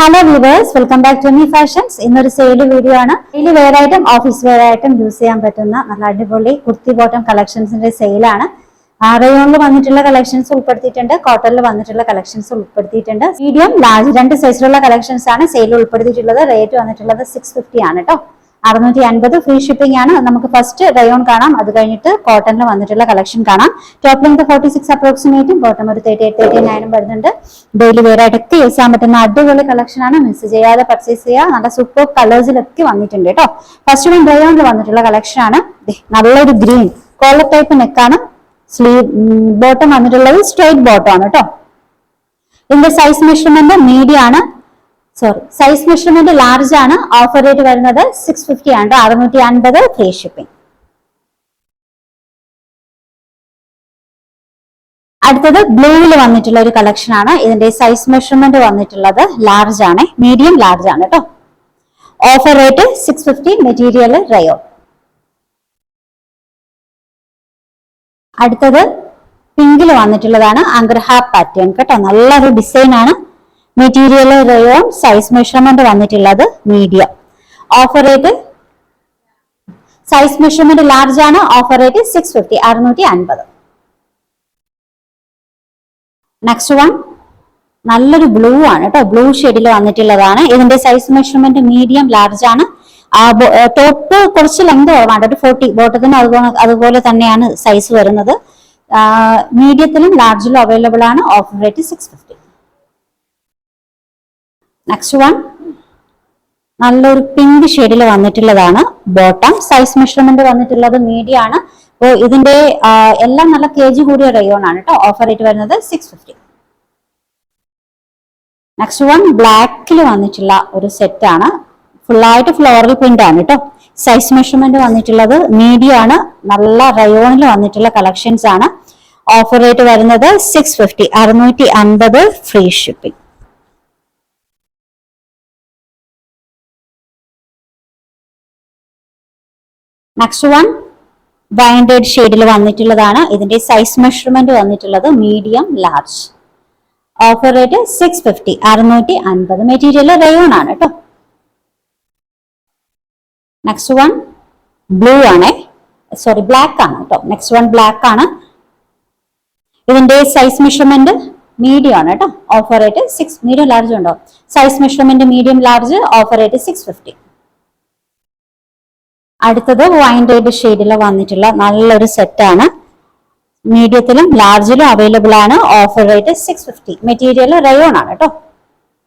Hello viewers, welcome back to Me Fashions. ഇന്നൊരു sale video ആണ്. Daily wear ആയിട്ടും office wear ആയിട്ടും use ചെയ്യാൻ പറ്റുന്ന നല്ല അടിപൊളി കുർത്തി ബോട്ടം കളക്ഷൻസിന്റെ സെയിലാണ്. റയോണിൽ വന്നിട്ടുള്ള കളക്ഷൻസ് ഉൾപ്പെടുത്തിയിട്ടുണ്ട്, കോട്ടണിൽ വന്നിട്ടുള്ള കളക്ഷൻസ് ഉൾപ്പെടുത്തിയിട്ടുണ്ട്. മീഡിയം ലാർജ് രണ്ട് സൈസിലുള്ള കളക്ഷൻസ് ആണ് സെയിൽ ഉൾപ്പെടുത്തിയിട്ടുള്ളത്. റേറ്റ് വന്നിട്ടുള്ളത് 650 ആണ് കേട്ടോ. 650 ഫ്രീ ഷിപ്പിംഗ് ആണ്. നമുക്ക് ഫസ്റ്റ് റയോൺ കാണാം, അത് കഴിഞ്ഞിട്ട് കോട്ടണിൽ വന്നിട്ടുള്ള കളക്ഷൻ കാണാം. ടോപ്പ് ലെങ്ത് 46 അപ്രോക്സിമേറ്റും ബോട്ടം ഒരു 38-39 വരുന്നുണ്ട്. ഡെയിലി വെയർ ആയിട്ടൊക്കെ യൂസ് ചെയ്യാൻ പറ്റുന്ന അടിപൊളി കളക്ഷൻ ആണ്. മിസ് ചെയ്യാതെ പർച്ചേസ് ചെയ്യുക. നല്ല സൂപ്പർ കളേഴ്സിലൊക്കെ വന്നിട്ടുണ്ട് കേട്ടോ. ഫസ്റ്റ് വൺ റയോണിൽ വന്നിട്ടുള്ള കളക്ഷൻ ആണ്. നല്ലൊരു ഗ്രീൻ കോളർ ടൈപ്പ് നെക്കാണ്. സ്ലീവ് ബോട്ടം വന്നിട്ടുള്ളത് സ്ട്രൈറ്റ് ബോട്ടം ആണ് കേട്ടോ. ഇതിന്റെ സൈസ് മെഷർമെന്റ് മീഡിയം ആണ്. സൈസ് മെഷർമെന്റ് ലാർജ് ആണ്. ഓഫർ റേറ്റ് വരുന്നത് 650 ആണ്. 650 ഫ്രീ ഷിപ്പിംഗ്. അടുത്തത് ബ്ലൂവിൽ വന്നിട്ടുള്ള ഒരു കളക്ഷൻ ആണ്. ഇതിന്റെ സൈസ് മെഷർമെന്റ് വന്നിട്ടുള്ളത് ലാർജ് ആണ്, മീഡിയം ലാർജ് ആണ് കേട്ടോ. Offer rate 650. Material rayon. അടുത്തത് പിങ്കിൽ വന്നിട്ടുള്ളതാണ്. അഗ്രഹ പാറ്റേൺ കേട്ടോ. നല്ലൊരു ഡിസൈൻ ആണ്. Material rayon. സൈസ് മെഷർമെന്റ് വന്നിട്ടുള്ളത് medium. Offer rate size measurement large ആണ്. Offer rate 650. 650. നെക്സ്റ്റ് വൺ നല്ലൊരു ബ്ലൂ ആണ് കേട്ടോ. ബ്ലൂ ഷെയ്ഡിൽ വന്നിട്ടുള്ളതാണ്. ഇതിന്റെ സൈസ് മെഷർമെന്റ് മീഡിയം ലാർജ് ആണ്. ടോപ്പ് കുറച്ച് ലെങ്ത് കുറവാണ്, ഒരു 40. ബോട്ടത്തിന് അതുപോലെ തന്നെയാണ് സൈസ് വരുന്നത്. മീഡിയത്തിലും ലാർജിലും അവൈലബിൾ ആണ്. Offer rate 650. നെക്സ്റ്റ് വൺ നല്ലൊരു പിങ്ക് ഷെയ്ഡിൽ വന്നിട്ടുള്ളതാണ്. ബോട്ടം സൈസ് മെഷർമെന്റ് വന്നിട്ടുള്ളത് മീഡിയം ആണ്. അപ്പോൾ ഇതിന്റെ എല്ലാം നല്ല KG കൂടിയ റയോൺ ആണ് കേട്ടോ. ഓഫർ റേറ്റ് വരുന്നത് 650. നെക്സ്റ്റ് വൺ ബ്ലാക്കിൽ വന്നിട്ടുള്ള ഒരു സെറ്റ് ആണ്. ഫുള്ളായിട്ട് ഫ്ലോറൽ പ്രിന്റ് ആണ് കേട്ടോ. സൈസ് മെഷർമെന്റ് വന്നിട്ടുള്ളത് മീഡിയം ആണ്. നല്ല റയോണിൽ വന്നിട്ടുള്ള കളക്ഷൻസ് ആണ്. ഓഫർ റേറ്റ് വരുന്നത് 650. 650 free shipping. Next one binded ഷെയ്ഡിൽ വന്നിട്ടുള്ളതാണ്. ഇതിന്റെ സൈസ് മെഷർമെന്റ് വന്നിട്ടുള്ളത് medium large. Offer rate 650. 650. Material rayon ആണ് കേട്ടോ. നെക്സ്റ്റ് വൺ ബ്ലൂ ആണ്, ബ്ലാക്ക് ആണ് കേട്ടോ. നെക്സ്റ്റ് വൺ ബ്ലാക്ക് ആണ്. ഇതിന്റെ സൈസ് മെഷർമെന്റ് മീഡിയം ആണ് കേട്ടോ. Offer rate 6. മീഡിയം ലാർജ് ഉണ്ടോ? Size measurement medium large. Offer rate 650. അടുത്തത് വൈൻ റെഡ് ഷെയ്ഡിൽ വന്നിട്ടുള്ള നല്ലൊരു സെറ്റ് ആണ്. മീഡിയത്തിലും ലാർജിലും അവൈലബിൾ ആണ്. Offer rate 650. മെറ്റീരിയൽ റയോൺ ആണ് കേട്ടോ.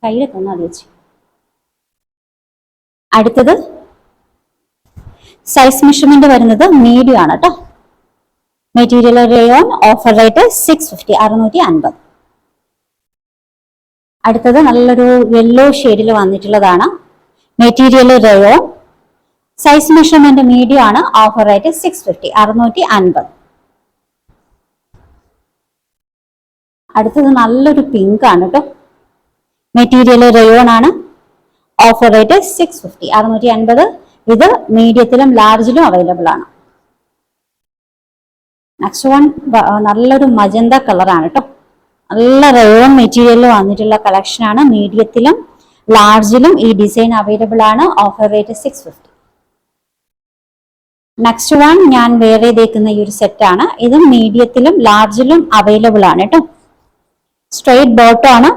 കയ്യിൽ തന്നെ വെച്ച്. അടുത്തത് സൈസ് മെഷർമെന്റ് വരുന്നത് മീഡിയം ആണ് കേട്ടോ. Material rayon. Offer rate 650. 650. അടുത്തത് നല്ലൊരു യെല്ലോ ഷെയ്ഡിൽ വന്നിട്ടുള്ളതാണ്. Material rayon. Size measurement medium ആണ്. Offer rate 650. 650. അടുത്തത് നല്ലൊരു പിങ്ക് ആണ് കേട്ടോ. മെറ്റീരിയൽ റയോൺ ആണ്. Offer rate 650. 650. ഇത് മീഡിയത്തിലും ലാർജിലും അവൈലബിൾ ആണ്. നെക്സ്റ്റ് വൺ നല്ലൊരു മജന്ത കളറാണ് കേട്ടോ. നല്ല റയോൺ മെറ്റീരിയലിൽ വന്നിട്ടുള്ള കളക്ഷൻ ആണ്. മീഡിയത്തിലും ലാർജിലും ഈ ഡിസൈൻ അവൈലബിൾ ആണ്. Offer rate 650. നെക്സ്റ്റ് വൺ ഞാൻ വേറെ തേക്കുന്ന ഈ ഒരു സെറ്റ് ആണ്. ഇത് മീഡിയത്തിലും ലാർജിലും അവൈലബിൾ ആണ് കേട്ടോ. സ്ട്രെയിറ്റ് ബോട്ടം ആണ്.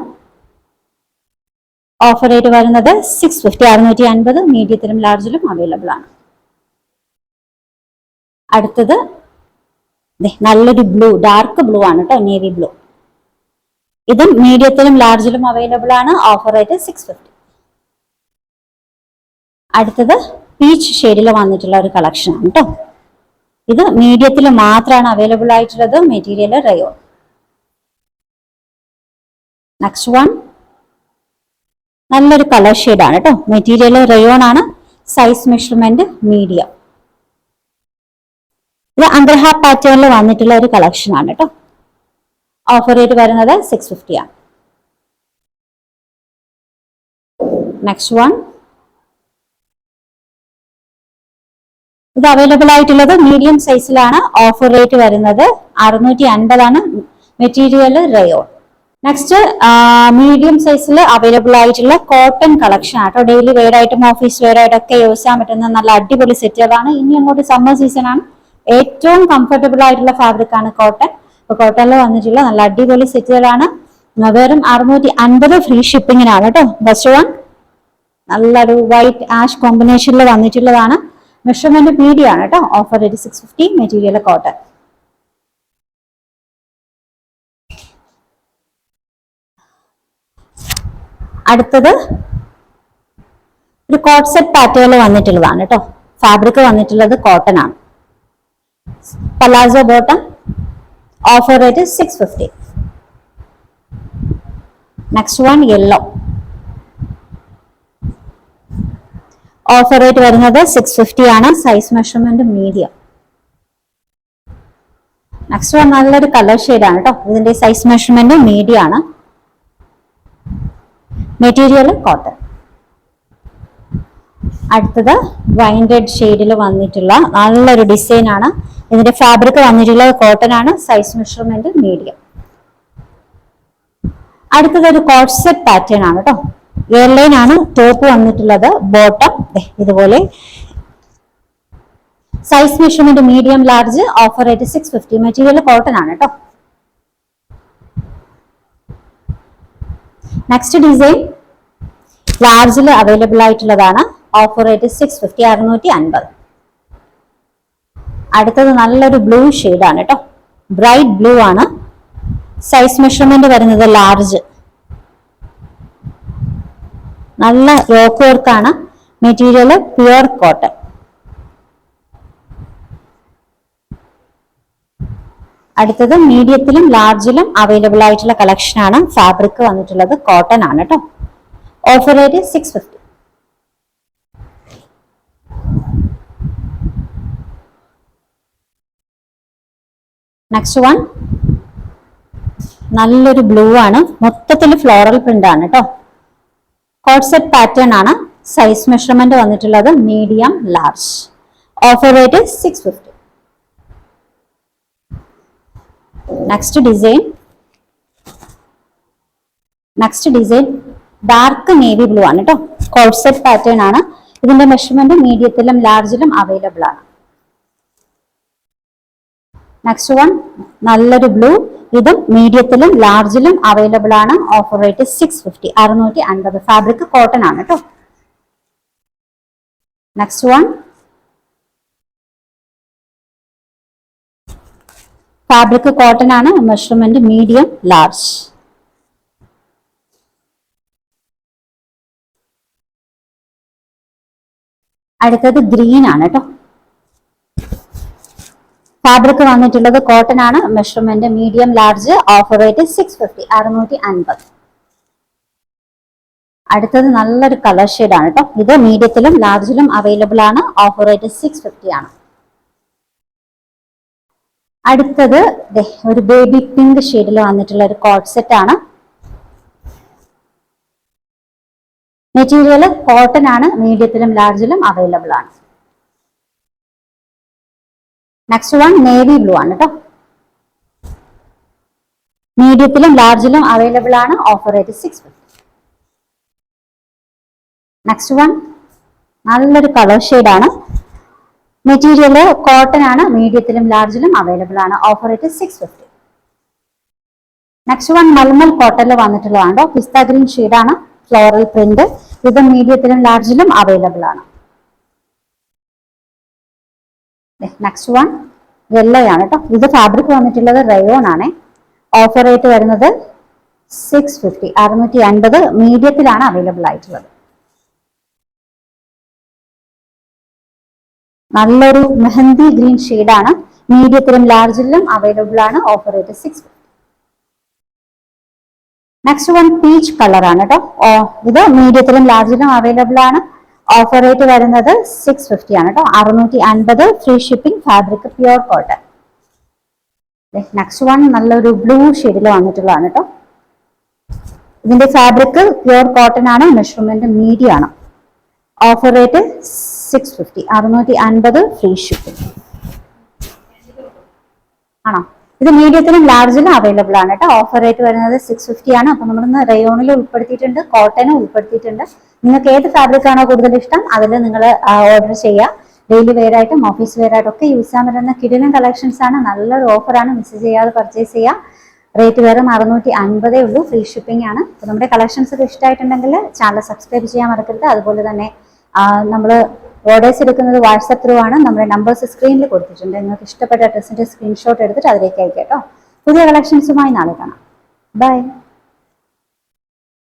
ഓഫർ റേറ്റ് വരുന്നത് 650. 650. മീഡിയത്തിലും ലാർജിലും അവൈലബിൾ ആണ്. അടുത്തത് നല്ലൊരു ബ്ലൂ, ഡാർക്ക് ബ്ലൂ ആണ് കേട്ടോ. Navy blue. ഇതും മീഡിയത്തിലും ലാർജിലും അവൈലബിൾ ആണ്. Offer rate 650. അടുത്തത് പീച്ച് ഷെയ്ഡിൽ വന്നിട്ടുള്ള ഒരു കളക്ഷൻ ആണ് കേട്ടോ. ഇത് മീഡിയത്തിൽ മാത്രമാണ് അവൈലബിൾ ആയിട്ടുള്ളത്. Material rayon. നെക്സ്റ്റ് വൺ നല്ലൊരു കളർ ഷെയ്ഡ് ആണ് കേട്ടോ. മെറ്റീരിയൽ റയോൺ ആണ്. Size measurement medium. ഇത് അഗ്രഹ പാറ്റേണിൽ വന്നിട്ടുള്ള ഒരു കളക്ഷൻ ആണ് കേട്ടോ. ഓഫർ റേറ്റ് വരുന്നത് 650 ആണ്. നെക്സ്റ്റ് വൺ ഇത് അവൈലബിൾ ആയിട്ടുള്ളത് മീഡിയം സൈസിലാണ്. ഓഫർ റേറ്റ് വരുന്നത് 650 ആണ്. Material rayon. നെക്സ്റ്റ് മീഡിയം സൈസിൽ അവൈലബിൾ ആയിട്ടുള്ള കോട്ടൺ കളക്ഷൻ ആട്ടോ. ഡെയിലി വെയർ ആയിട്ടും ഓഫീസ് വെയർ ആയിട്ടൊക്കെ യൂസ് ചെയ്യാൻ പറ്റുന്ന നല്ല അടിപൊളി സെറ്റുകളാണ്. ഇനി അങ്ങോട്ട് സമ്മർ സീസൺ ആണ്, ഏറ്റവും കംഫർട്ടബിൾ ആയിട്ടുള്ള ഫാബ്രിക് ആണ് കോട്ടൺ. അപ്പൊ കോട്ടണിൽ വന്നിട്ടുള്ള നല്ല അടിപൊളി സെറ്റുകളാണ്. വെറും 650 ഫ്രീ ഷിപ്പിങ്ങിനാണ് കേട്ടോ. ഫസ്റ്റ് വൺ നല്ലൊരു വൈറ്റ് ആഷ് കോമ്പിനേഷനിൽ വന്നിട്ടുള്ളതാണ്. മെഷർമെന്റ് മീഡിയം ആണ് കേട്ടോ. Offer rate 650, material cotton. അടുത്തത് ഒരു കോട്ട് സെറ്റ് പാറ്റേണിൽ വന്നിട്ടുള്ളതാണ് കേട്ടോ. ഫാബ്രിക് വന്നിട്ടുള്ളത് കോട്ടൺ ആണ്. Palazzo bottom, offer rate 650. Next one yellow, offer rate വരുന്നത് 650 ആണ്. Size measurement medium. Next one നല്ലൊരു കളർ ഷെയ്ഡ് ആണ് കേട്ടോ. ഇതിന്റെ സൈസ് മെഷർമെന്റ് മീഡിയം ആണ്. Material cotton. അടുത്തത് വൈൻ റെഡ് ഷെയ്ഡിൽ വന്നിട്ടുള്ള നല്ലൊരു ഡിസൈൻ ആണ്. ഇതിന്റെ ഫാബ്രിക് വന്നിട്ടുള്ളത് കോട്ടൺ ആണ്. Size measurement medium. അടുത്തത് ഒരു കോട്ട് സെറ്റ് പാറ്റേൺ ആണ് കേട്ടോ. എയർലൈൻ ആണ് ടോപ്പ് വന്നിട്ടുള്ളത്. ബോട്ടം ഇതുപോലെ. Size measurement medium large. Offer rate 650. Material cotton ആണ് കേട്ടോ. നെക്സ്റ്റ് ഡിസൈൻ ലാർജിൽ അവൈലബിൾ ആയിട്ടുള്ളതാണ്. Offer rate 650, 650. അടുത്തത് നല്ലൊരു ബ്ലൂ ഷെയ്ഡ് ആണ് കേട്ടോ. ബ്രൈറ്റ് ബ്ലൂ ആണ്. സൈസ് മെഷർമെന്റ് വരുന്നത് ലാർജ്. നല്ല യോക്ക് വർക്കാണ്. Material pure cotton. അടുത്തത് മീഡിയത്തിലും ലാർജിലും അവൈലബിൾ ആയിട്ടുള്ള കളക്ഷൻ ആണ്. ഫാബ്രിക് വന്നിട്ടുള്ളത് കോട്ടൺ ആണ് കേട്ടോ. Offer rate 650. നെക്സ്റ്റ് വൺ നല്ലൊരു ബ്ലൂ ആണ്. മൊത്തത്തിൽ ഫ്ലോറൽ പ്രിന്റ് ആണ് കേട്ടോ. കോട്ട് സെറ്റ് പാറ്റേൺ ആണ്. സൈസ് മെഷർമെന്റ് വന്നിട്ടുള്ളത് medium large. Offer rate 650. Next design dark navy blue ആണ് കേട്ടോ. കോട്ട് സെറ്റ് പാറ്റേൺ ആണ്. ഇതിന്റെ മെഷർമെന്റ് മീഡിയത്തിലും ലാർജിലും അവൈലബിൾ ആണ്. നെക്സ്റ്റ് വൺ നല്ലൊരു ബ്ലൂ. ഇതും മീഡിയത്തിലും ലാർജിലും അവൈലബിൾ ആണ്. Offer rate 650, 650. ഫാബ്രിക് കോട്ടൺ ആണ് കേട്ടോ. നെക്സ്റ്റ് വൺ ഫാബ്രിക് കോട്ടൺ ആണ്. Measurement medium large. അടുത്തത് ഗ്രീൻ ആണ് കേട്ടോ. ഫാബ്രിക് വന്നിട്ടുള്ളത് കോട്ടൺ ആണ്. Measurement medium large. Offer rate 650, 650. അടുത്തത് നല്ലൊരു കളർ ഷെയ്ഡ് ആണ് കേട്ടോ. ഇത് മീഡിയത്തിലും ലാർജിലും അവൈലബിൾ ആണ്. ഓഫർ റേറ്റ് 650 ആണ്. അടുത്തത് ഒരു ബേബി പിങ്ക് ഷെയ്ഡിൽ വന്നിട്ടുള്ള ഒരു കോട്ട് സെറ്റ് ആണ്. മെറ്റീരിയൽ കോട്ടൺ ആണ്. മീഡിയത്തിലും ലാർജിലും അവൈലബിൾ ആണ്. നെക്സ്റ്റ് വൺ നേവി ബ്ലൂ ആണ് കേട്ടോ. മീഡിയത്തിലും ലാർജിലും അവൈലബിൾ ആണ്. Offer rate 650. നെക്സ്റ്റ് വൺ നല്ലൊരു കളർ ഷെയ്ഡ് ആണ്. മെറ്റീരിയൽ കോട്ടൺ ആണ്. മീഡിയത്തിലും ലാർജിലും അവൈലബിൾ ആണ്. Offer rate 650. നെക്സ്റ്റ് വൺ മൽമൽ കോട്ടണിൽ വന്നിട്ടുള്ളതാണ്. പിസ്ത ഗ്രീൻ ഷെയ്ഡ് ആണ്. Floral print. ഇത് മീഡിയത്തിലും ലാർജിലും അവൈലബിൾ ആണ്. നെക്സ്റ്റ് വൺ യെല്ലോ ആണ് കേട്ടോ. ഇത് ഫാബ്രിക് വന്നിട്ടുള്ളത് റയോൺ ആണ്. ഓഫർ റേറ്റ് വരുന്നത് 650, 650. മീഡിയത്തിലാണ് അവൈലബിൾ ആയിട്ടുള്ളത്. നല്ലൊരു മെഹന്തി ഗ്രീൻ ഷെയ്ഡ് ആണ്. മീഡിയത്തിലും ലാർജിലും അവൈലബിൾ ആണ്. Offer rate 650. Next one peach colour ആണ് കേട്ടോ. ഇത് മീഡിയത്തിലും ലാർജിലും അവൈലബിൾ ആണ്. ഓഫർ റേറ്റ് വരുന്നത് 650 ആണ് കേട്ടോ. 650. Free shipping. Fabric pure cotton. Next one നല്ലൊരു ബ്ലൂ ഷെയ്ഡിൽ വന്നിട്ടുള്ളതാണ് കേട്ടോ. ഇതിന്റെ ഫാബ്രിക് പ്യുവർ കോട്ടൺ ആണ്. മെഷർമെന്റ് മീഡിയം ആണ്. Offer rate 650, 650. ഫ്രീ ഷിപ്പിംഗ് ആണോ. ഇത് മീഡിയത്തിലും ലാർജിലും അവൈലബിൾ ആണ് കേട്ടോ. ഓഫർ റേറ്റ് വരുന്നത് 650 ആണ്. അപ്പൊ നമ്മളിന്ന് റയോണിൽ ഉൾപ്പെടുത്തിയിട്ടുണ്ട്, കോട്ടനും ഉൾപ്പെടുത്തിയിട്ടുണ്ട്. നിങ്ങൾക്ക് ഏത് ഫാബ്രിക് ആണോ കൂടുതൽ ഇഷ്ടം അതിൽ നിങ്ങൾ ഓർഡർ ചെയ്യുക. ഡെയിലി വെയർ ആയിട്ടും ഓഫീസ് വെയർ ആയിട്ടും ഒക്കെ യൂസ് ചെയ്യാൻ പറ്റുന്ന കിടിലൻ കളക്ഷൻസ് ആണ്. നല്ലൊരു ഓഫറാണ്, മിസ് ചെയ്യാതെ പർച്ചേസ് ചെയ്യുക. റേറ്റ് വെറും 650 ഉള്ളൂ, ഫ്രീ ഷിപ്പിംഗ് ആണ്. അപ്പോൾ നമ്മുടെ കളക്ഷൻസ് ഒക്കെ ഇഷ്ടമായിട്ടുണ്ടെങ്കിൽ ചാനൽ സബ്സ്ക്രൈബ് ചെയ്യാൻ മറക്കരുത്. അതുപോലെ തന്നെ നമ്മൾ ഓർഡേഴ്സ് എടുക്കുന്നത് വാട്സപ്പ് ത്രൂ ആണ്. നമ്മുടെ നമ്പേഴ്സ് സ്ക്രീനിൽ കൊടുത്തിട്ടുണ്ട്. നിങ്ങൾക്ക് ഇഷ്ടപ്പെട്ട ഡ്രസ്സിന്റെ സ്ക്രീൻഷോട്ട് എടുത്തിട്ട് അതിലേക്ക് അയക്കാം കേട്ടോ. പുതിയ കളക്ഷൻസുമായി നാളെ കാണാം. ബൈ.